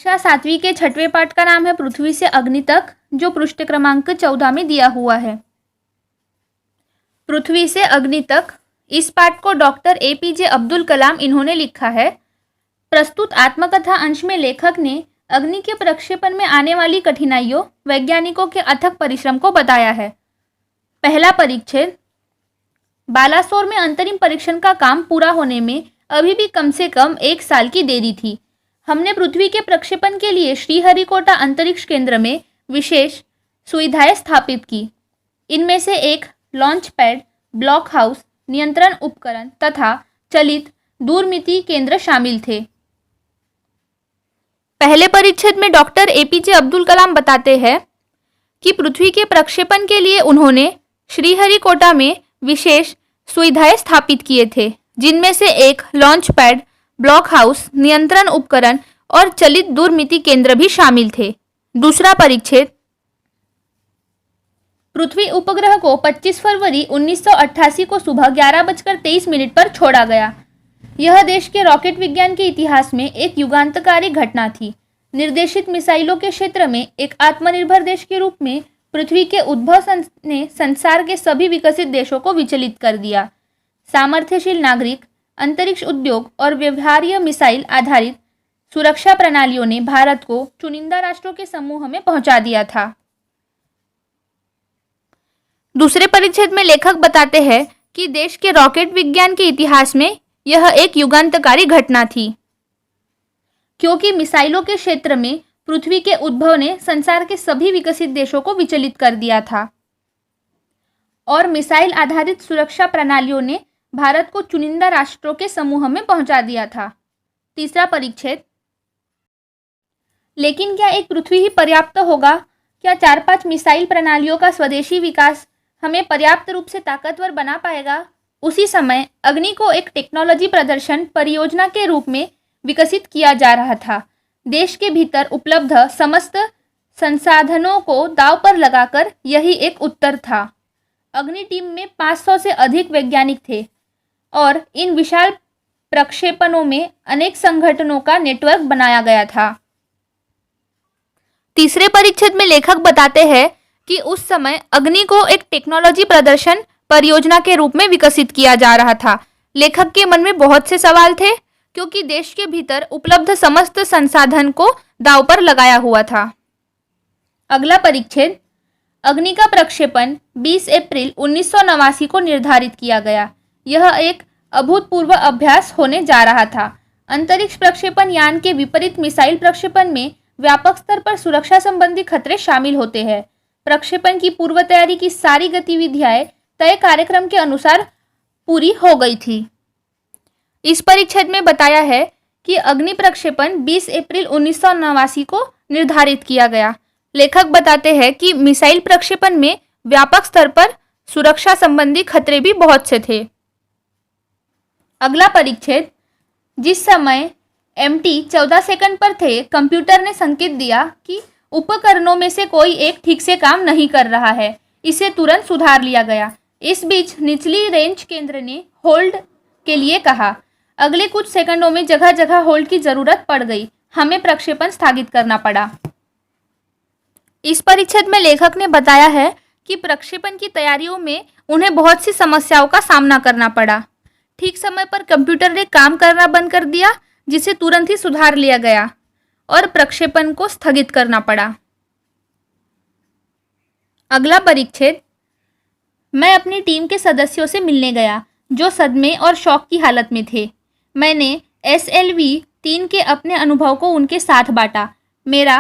कक्षा 7वीं के 6वें पाठ का नाम है पृथ्वी से अग्नि तक, जो पृष्ठ क्रमांक 14 में दिया हुआ है। पृथ्वी से अग्नि तक, इस पाठ को डॉक्टर APJ अब्दुल कलाम इन्होंने लिखा है। प्रस्तुत आत्मकथा अंश में लेखक ने अग्नि के प्रक्षेपण में आने वाली कठिनाइयों, वैज्ञानिकों के अथक परिश्रम को बताया है। पहला परिच्छेद। बालासोर में अंतरिम परीक्षण का काम पूरा होने में अभी भी कम से कम 1 साल की देरी थी। हमने पृथ्वी के प्रक्षेपण के लिए श्रीहरिकोटा अंतरिक्ष केंद्र में विशेष सुविधाएं स्थापित की। इनमें से एक लॉन्च पैड, ब्लॉक हाउस, नियंत्रण उपकरण तथा चलित दूरमिति केंद्र शामिल थे। पहले परिच्छेद में डॉक्टर APJ अब्दुल कलाम बताते हैं कि पृथ्वी के प्रक्षेपण के लिए उन्होंने श्रीहरिकोटा में विशेष सुविधाएं स्थापित किए थे, जिनमें से एक लॉन्च पैड, ब्लॉक हाउस, नियंत्रण उपकरण और चलित दूरमिति केंद्र भी शामिल थे। दूसरा परिच्छेद। पृथ्वी उपग्रह को 25 फरवरी 1988 को सुबह 11:23 पर छोड़ा गया। यह देश के रॉकेट विज्ञान के इतिहास में एक युगांतकारी घटना थी। निर्देशित मिसाइलों के क्षेत्र में एक आत्मनिर्भर देश के रूप में पृथ्वी के उद्भव ने संसार के सभी विकसित देशों को विचलित कर दिया। सामर्थ्यशील नागरिक, अंतरिक्ष उद्योग और व्यवहार्य मिसाइल आधारित सुरक्षा प्रणालियों ने भारत को चुनिंदा राष्ट्रों के समूह में पहुंचा दिया था। दूसरे परिच्छेद में लेखक बताते हैं कि देश के रॉकेट विज्ञान के इतिहास में यह एक युगांतकारी घटना थी, क्योंकि मिसाइलों के क्षेत्र में पृथ्वी के उद्भव ने संसार के सभी विकसित देशों को विचलित कर दिया था और मिसाइल आधारित सुरक्षा प्रणालियों ने भारत को चुनिंदा राष्ट्रों के समूह में पहुंचा दिया था। तीसरा परिच्छेद। लेकिन क्या एक पृथ्वी ही पर्याप्त होगा? क्या 4-5 मिसाइल प्रणालियों का स्वदेशी विकास हमें पर्याप्त रूप से ताकतवर बना पाएगा? उसी समय अग्नि को एक टेक्नोलॉजी प्रदर्शन परियोजना के रूप में विकसित किया जा रहा था। देश के भीतर उपलब्ध समस्त संसाधनों को दांव पर लगाकर यही एक उत्तर था। अग्नि टीम में 500 से अधिक वैज्ञानिक थे और इन विशाल प्रक्षेपणों में अनेक संगठनों का नेटवर्क बनाया गया था। तीसरे परिच्छेद में लेखक बताते हैं कि उस समय अग्नि को एक टेक्नोलॉजी प्रदर्शन परियोजना के रूप में विकसित किया जा रहा था। लेखक के मन में बहुत से सवाल थे, क्योंकि देश के भीतर उपलब्ध समस्त संसाधन को दांव पर लगाया हुआ था। अगला परिच्छेद। अग्नि का प्रक्षेपण 20 अप्रैल 1989 को निर्धारित किया गया। यह एक अभूतपूर्व अभ्यास होने जा रहा था। अंतरिक्ष प्रक्षेपण यान के विपरीत मिसाइल प्रक्षेपण में व्यापक स्तर पर सुरक्षा संबंधी खतरे शामिल होते हैं। प्रक्षेपण की पूर्व तैयारी की सारी गतिविधियां तय कार्यक्रम के अनुसार पूरी हो गई थी। इस परिच्छेद में बताया है कि अग्नि प्रक्षेपण 20 अप्रैल 1989 को निर्धारित किया गया। लेखक बताते हैं कि मिसाइल प्रक्षेपण में व्यापक स्तर पर सुरक्षा संबंधी खतरे भी बहुत से थे। अगला परिच्छेद। जिस समय MT 14 सेकंड पर थे, कंप्यूटर ने संकेत दिया कि उपकरणों में से कोई एक ठीक से काम नहीं कर रहा है। इसे तुरंत सुधार लिया गया। इस बीच निचली रेंज केंद्र ने होल्ड के लिए कहा। अगले कुछ सेकंडों में जगह जगह होल्ड की जरूरत पड़ गई। हमें प्रक्षेपण स्थगित करना पड़ा। इस परिच्छेद में लेखक ने बताया है कि प्रक्षेपण की तैयारियों में उन्हें बहुत सी समस्याओं का सामना करना पड़ा। ठीक समय पर कंप्यूटर ने काम करना बंद कर दिया, जिसे तुरंत ही सुधार लिया गया और प्रक्षेपण को स्थगित करना पड़ा। अगला परिच्छेद। मैं अपनी टीम के सदस्यों से मिलने गया, जो सदमे और शौक की हालत में थे। मैंने SLV-3 के अपने अनुभव को उनके साथ बांटा। मेरा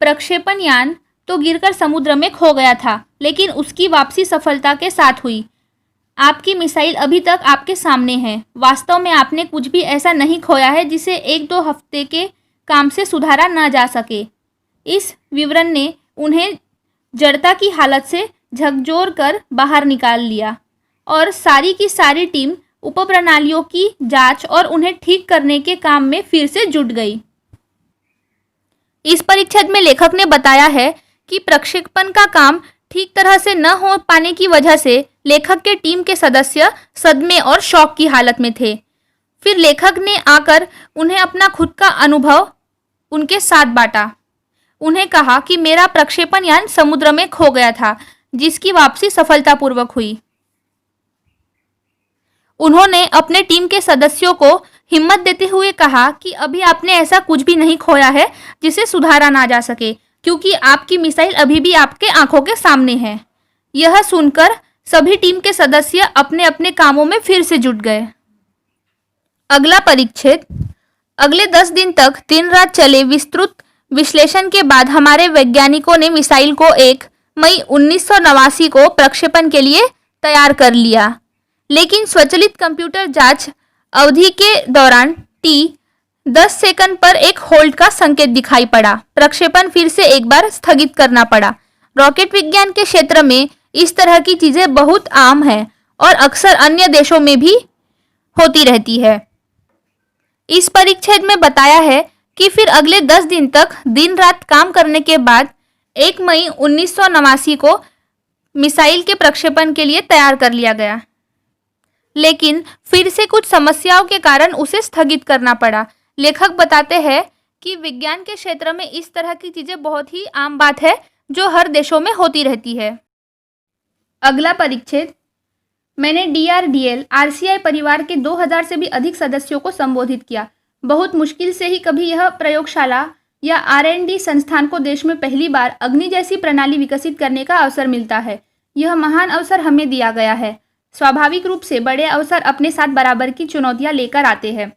प्रक्षेपण यान तो गिरकर समुद्र में खो गया था, लेकिन उसकी वापसी सफलता के साथ हुई। आपकी मिसाइल अभी तक आपके सामने है। वास्तव में आपने कुछ भी ऐसा नहीं खोया है जिसे 1-2 हफ्ते के काम से सुधारा ना जा सके। इस विवरण ने उन्हें जड़ता की हालत से झकझोर कर बाहर निकाल लिया और सारी की सारी टीम उपप्रणालियों की जांच और उन्हें ठीक करने के काम में फिर से जुट गई। इस परिच्छेद में लेखक ने बताया है कि प्रक्षेपण का काम ठीक तरह से न हो पाने की वजह से लेखक के टीम के सदस्य सदमे और शौक की हालत में थे। फिर लेखक ने आकर उन्हें अपना खुद का अनुभव उनके साथ बांटा। उन्हें कहा कि मेरा प्रक्षेपण यान समुद्र में खो गया था, जिसकी वापसी सफलतापूर्वक हुई। उन्होंने अपने टीम के सदस्यों को हिम्मत देते हुए कहा कि अभी आपने ऐसा कुछ भी नहीं खोया है जिसे सुधारा ना जा सके, क्योंकि आपकी मिसाइल अभी भी आपके आंखों के सामने है। यह सुनकर सभी टीम के सदस्य अपने अपने कामों में फिर से जुट गए। अगला परिच्छेद। अगले 10 दिन तक दिन रात चले विस्तृत विश्लेषण के बाद हमारे वैज्ञानिकों ने मिसाइल को 1 मई 1989 को प्रक्षेपण के लिए तैयार कर लिया, लेकिन स्वचालित कंप्यूटर जांच अवधि के दौरान टी 10 सेकंड पर एक होल्ड का संकेत दिखाई पड़ा। प्रक्षेपण फिर से एक बार स्थगित करना पड़ा। रॉकेट विज्ञान के क्षेत्र में इस तरह की चीजें बहुत आम हैं और अक्सर अन्य देशों में भी होती रहती है। इस परिच्छेद में बताया है कि फिर अगले 10 दिन तक दिन रात काम करने के बाद 1 मई 1989 को मिसाइल के प्रक्षेपण के लिए तैयार कर लिया गया, लेकिन फिर से कुछ समस्याओं के कारण उसे स्थगित करना पड़ा। लेखक बताते हैं कि विज्ञान के क्षेत्र में इस तरह की चीजें बहुत ही आम बात है जो हर देशों में होती रहती है। अगला परिच्छेद। मैंने डीआरडीएल आरसीआई परिवार के 2000 से भी अधिक सदस्यों को संबोधित किया। बहुत मुश्किल से ही कभी यह प्रयोगशाला या आरएनडी संस्थान को देश में पहली बार अग्नि जैसी प्रणाली विकसित करने का अवसर मिलता है। यह महान अवसर हमें दिया गया है। स्वाभाविक रूप से बड़े अवसर अपने साथ बराबर की चुनौतियां लेकर आते हैं।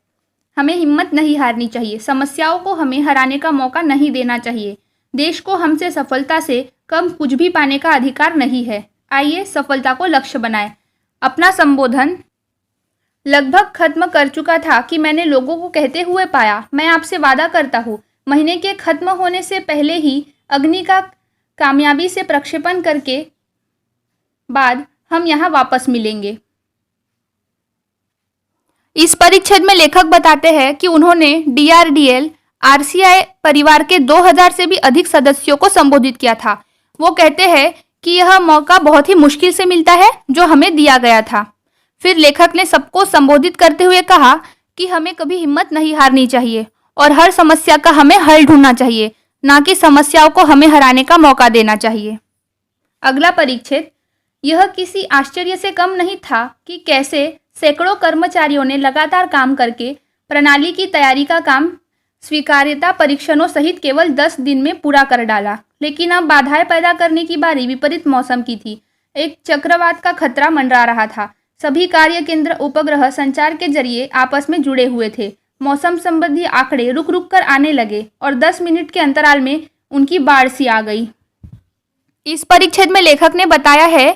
हमें हिम्मत नहीं हारनी चाहिए। समस्याओं को हमें हराने का मौका नहीं देना चाहिए। देश को हमसे सफलता से कम कुछ भी पाने का अधिकार नहीं है। आइए सफलता को लक्ष्य बनाएं। अपना संबोधन लगभग खत्म कर चुका था कि मैंने लोगों को कहते हुए पाया, मैं आपसे वादा करता हूँ, महीने के खत्म होने से पहले ही अग्नि का कामयाबी से प्रक्षेपण करके बाद हम यहाँ वापस मिलेंगे। इस परिच्छेद में लेखक बताते हैं कि उन्होंने डीआरडीएल आरसीआई परिवार के 2000 से भी अधिक सदस्यों को संबोधित किया था। वो कहते हैं कि यह मौका बहुत ही मुश्किल से मिलता है जो हमें दिया गया था। फिर लेखक ने सबको संबोधित करते हुए कहा कि हमें कभी हिम्मत नहीं हारनी चाहिए और हर समस्या का हमें हल ढूंढना चाहिए, ना कि समस्याओं को हमें हराने का मौका देना चाहिए। अगला परिच्छेद। यह किसी आश्चर्य से कम नहीं था कि कैसे सैकड़ों कर्मचारियों ने लगातार काम करके प्रणाली की तैयारी का काम स्वीकार्यता परीक्षणों सहित केवल 10 दिन में पूरा कर डाला। लेकिन अब बाधाएं पैदा करने की बारी विपरीत मौसम की थी। एक चक्रवात का खतरा मंडरा रहा था। सभी कार्य केंद्र उपग्रह संचार के जरिए आपस में जुड़े हुए थे। मौसम संबंधी आंकड़े रुक रुक कर आने लगे और 10 मिनट के अंतराल में उनकी बाढ़ सी आ गई। इस परिच्छेद में लेखक ने बताया है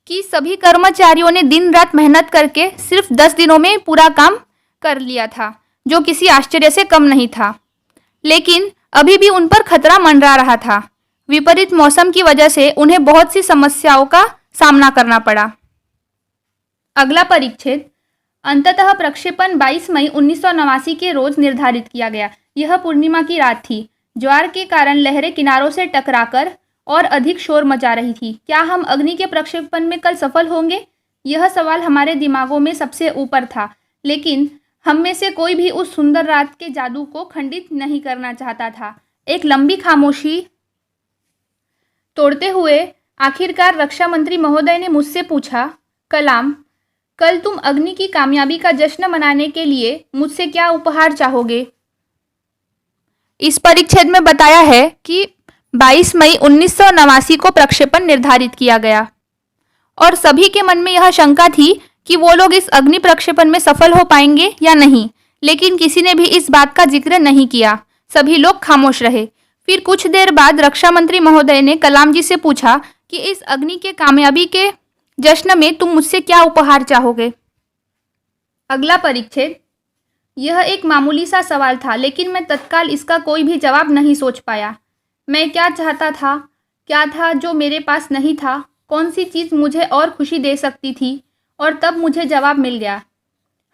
कि सभी कर्मचारियों ने दिन रात मेहनत करके सिर्फ 10 दिनों में पूरा काम कर लिया था, जो किसी आश्चर्य से कम नहीं था। लेकिन अभी भी उन पर खतरा मंडरा रहा था। विपरीत मौसम की वजह से उन्हें बहुत सी समस्याओं का सामना करना पड़ा। अगला परिच्छेद। अंततः प्रक्षेपण 22 मई 1989 के रोज निर्धारित किया गया। यह पूर्णिमा की रात थी। ज्वार के कारण लहरें किनारों से टकराकर और अधिक शोर मचा रही थी। क्या हम अग्नि के प्रक्षेपण में कल सफल होंगे? यह सवाल हमारे दिमागों में सबसे ऊपर था, लेकिन हम में से कोई भी उस सुंदर रात के जादू को खंडित नहीं करना चाहता था। एक लंबी खामोशी तोड़ते हुए आखिरकार रक्षा मंत्री महोदय ने मुझसे पूछा, कलाम, कल तुम अग्नि की कामयाबी का जश्न मनाने के लिए मुझसे क्या उपहार चाहोगे? इस परिच्छेद में बताया है कि 22 मई 1989 को प्रक्षेपण निर्धारित किया गया और सभी के मन में यह शंका थी कि वो लोग इस अग्नि प्रक्षेपण में सफल हो पाएंगे या नहीं, लेकिन किसी ने भी इस बात का जिक्र नहीं किया। सभी लोग खामोश रहे। फिर कुछ देर बाद रक्षा मंत्री महोदय ने कलाम जी से पूछा कि इस अग्नि के कामयाबी के जश्न में तुम मुझसे क्या उपहार चाहोगे? अगला परिच्छेद। यह एक मामूली सा सवाल था, लेकिन मैं तत्काल इसका कोई भी जवाब नहीं सोच पाया। मैं क्या चाहता था? क्या था जो मेरे पास नहीं था? कौन सी चीज़ मुझे और खुशी दे सकती थी? और तब मुझे जवाब मिल गया।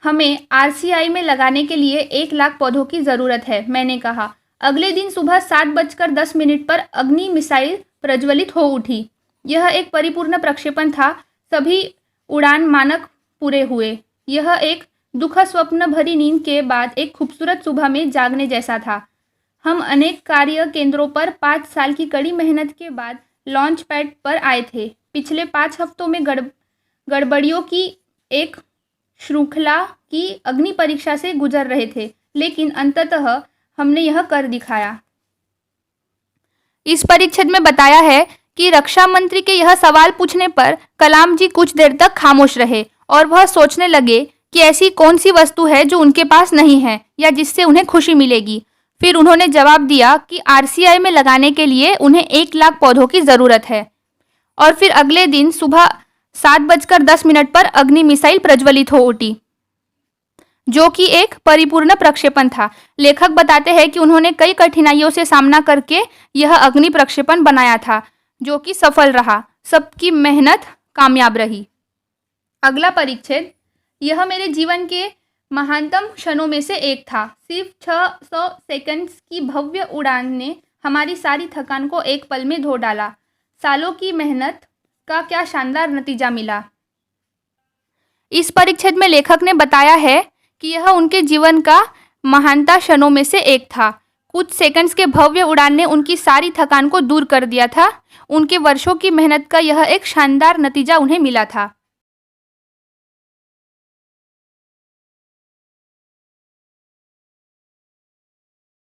हमें आरसीआई में लगाने के लिए 1 लाख पौधों की ज़रूरत है, मैंने कहा। अगले दिन सुबह 7:10 पर अग्नि मिसाइल प्रज्वलित हो उठी। यह एक परिपूर्ण प्रक्षेपण था। सभी उड़ान मानक पूरे हुए। यह एक दुखद स्वप्न भरी नींद के बाद एक खूबसूरत सुबह में जागने जैसा था। हम अनेक कार्य केंद्रों पर 5 साल की कड़ी मेहनत के बाद लॉन्च पैड पर आए थे। पिछले 5 हफ्तों में गड़बड़ियों की एक श्रृंखला की अग्नि परीक्षा से गुजर रहे थे, लेकिन अंततः हमने यह कर दिखाया। इस परीक्षण में बताया है कि रक्षा मंत्री के यह सवाल पूछने पर कलाम जी कुछ देर तक खामोश रहे और वह सोचने लगे कि ऐसी कौन सी वस्तु है जो उनके पास नहीं है या जिससे उन्हें खुशी मिलेगी। फिर उन्होंने जवाब दिया कि आरसीआई में लगाने के लिए उन्हें 1 लाख पौधों की ज़रूरत है। और फिर अगले दिन सुबह 7:10 पर अग्नि मिसाइल प्रज्वलित हो उठी, जो कि एक परिपूर्ण प्रक्षेपण था। लेखक बताते हैं कि उन्होंने कई कठिनाइयों से सामना करके यह अग्नि प्रक्षेपण बनाया था, जो कि सफल रहा। सबकी मेहनत कामयाब रही। अगला परिच्छेद, यह मेरे जीवन के महानतम क्षणों में से एक था। सिर्फ 600 सेकंड्स की भव्य उड़ान ने हमारी सारी थकान को एक पल में धो डाला। सालों की मेहनत का क्या शानदार नतीजा मिला। इस परिच्छेद में लेखक ने बताया है कि यह उनके जीवन का महानता क्षणों में से एक था। कुछ सेकंड्स के भव्य उड़ान ने उनकी सारी थकान को दूर कर दिया था। उनके वर्षों की मेहनत का यह एक शानदार नतीजा उन्हें मिला था।